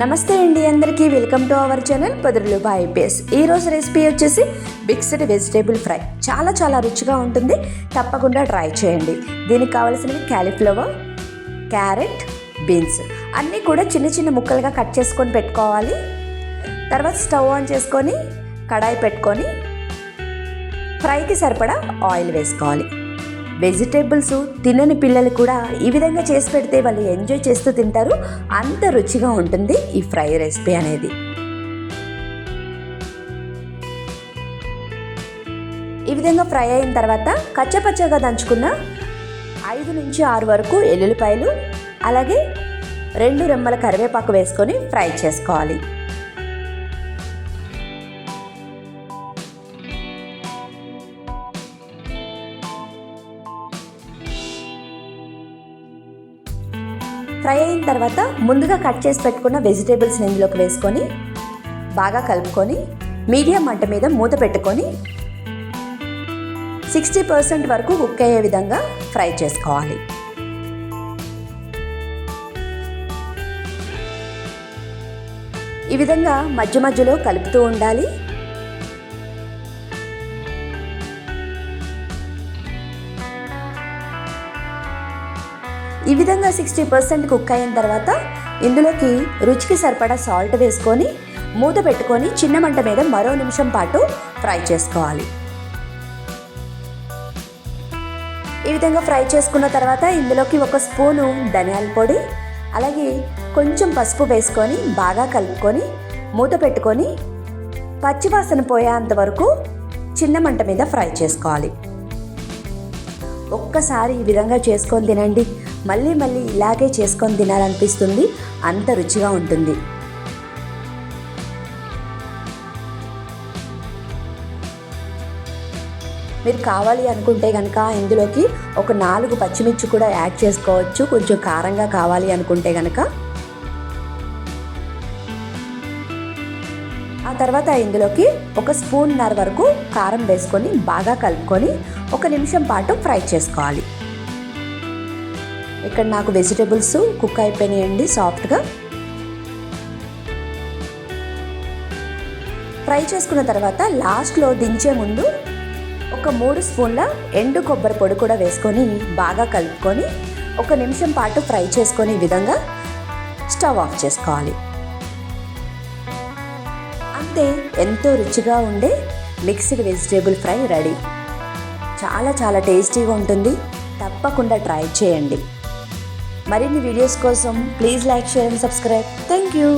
నమస్తే అండి, అందరికీ వెల్కమ్ టు అవర్ ఛానల్ పొదరులు బై ఐపీఎస్. ఈరోజు రెసిపీ వచ్చేసి మిక్స్డ్ వెజిటేబుల్ ఫ్రై. చాలా రుచిగా ఉంటుంది, తప్పకుండా ట్రై చేయండి. దీనికి కావాల్సినవి క్యాలీఫ్లవర్, క్యారెట్, బీన్స్ అన్నీ కూడా చిన్న చిన్న ముక్కలుగా కట్ చేసుకొని పెట్టుకోవాలి. తర్వాత స్టవ్ ఆన్ చేసుకొని కడాయి పెట్టుకొని ఫ్రైకి సరిపడా ఆయిల్ వేసుకోవాలి. వెజిటేబుల్స్ తినని పిల్లలు కూడా ఈ విధంగా చేసి పెడితే వాళ్ళు ఎంజాయ్ చేస్తూ తింటారు. అంత రుచిగా ఉంటుంది ఈ ఫ్రై రెసిపీ అనేది. ఈ విధంగా ఫ్రై అయిన తర్వాత కచ్చపచ్చగా దంచుకున్న 5 నుంచి 6 వరకు ఎల్లుల్లిపాయలు, అలాగే 2 రెమ్మల కరివేపాకు వేసుకొని ఫ్రై చేసుకోవాలి. ఫ్రై అయిన తర్వాత ముందుగా కట్ చేసి పెట్టుకున్న వెజిటేబుల్స్ని ఇందులోకి వేసుకొని బాగా కలుపుకొని మీడియం మంట మీద మూత పెట్టుకొని 60% వరకు కుక్ అయ్యే విధంగా ఫ్రై చేసుకోవాలి. ఈ విధంగా మధ్య మధ్యలో కలుపుతూ ఉండాలి. ఈ విధంగా 60% కుక్ అయిన తర్వాత ఇందులోకి రుచికి సరిపడా సాల్ట్ వేసుకొని మూత పెట్టుకొని చిన్న మంట మీద మరో నిమిషం పాటు ఫ్రై చేసుకోవాలి. ఈ విధంగా ఫ్రై చేసుకున్న తర్వాత ఇందులోకి 1 స్పూను ధనియాల పొడి, అలాగే కొంచెం పసుపు వేసుకొని బాగా కలుపుకొని మూత పెట్టుకొని పచ్చివాసన పోయేంత వరకు చిన్న మంట మీద ఫ్రై చేసుకోవాలి. ఒక్కసారి ఈ విధంగా చేసుకొని తినండి, మళ్ళీ ఇలాగే చేసుకొని తినాలనిపిస్తుంది, అంత రుచిగా ఉంటుంది. మీరు కావాలి అనుకుంటే కనుక ఇందులోకి ఒక 4 పచ్చిమిర్చి కూడా యాడ్ చేసుకోవచ్చు, కొంచెం కారంగా కావాలి అనుకుంటే కనుక. ఆ తర్వాత ఇందులోకి 1 స్పూన్నర వరకు కారం వేసుకొని బాగా కలుపుకొని 1 నిమిషం పాటు ఫ్రై చేసుకోవాలి. ఇక్కడ నాకు వెజిటేబుల్స్ కుక్ అయిపోయినాయండి సాఫ్ట్గా. ఫ్రై చేసుకున్న తర్వాత లాస్ట్లో దించే ముందు 3 స్పూన్ల ఎండు కొబ్బరి పొడి కూడా వేసుకొని బాగా కలుపుకొని 1 నిమిషం పాటు ఫ్రై చేసుకొని ఈ విధంగా స్టవ్ ఆఫ్ చేసుకోవాలి. అంతే, ఎంతో రుచిగా ఉండే మిక్స్డ్ వెజిటేబుల్ ఫ్రై రెడీ. చాలా టేస్టీగా ఉంటుంది, తప్పకుండా ట్రై చేయండి. మరిన్ని వీడియోస్ కోసం please like, share and subscribe. Thank you.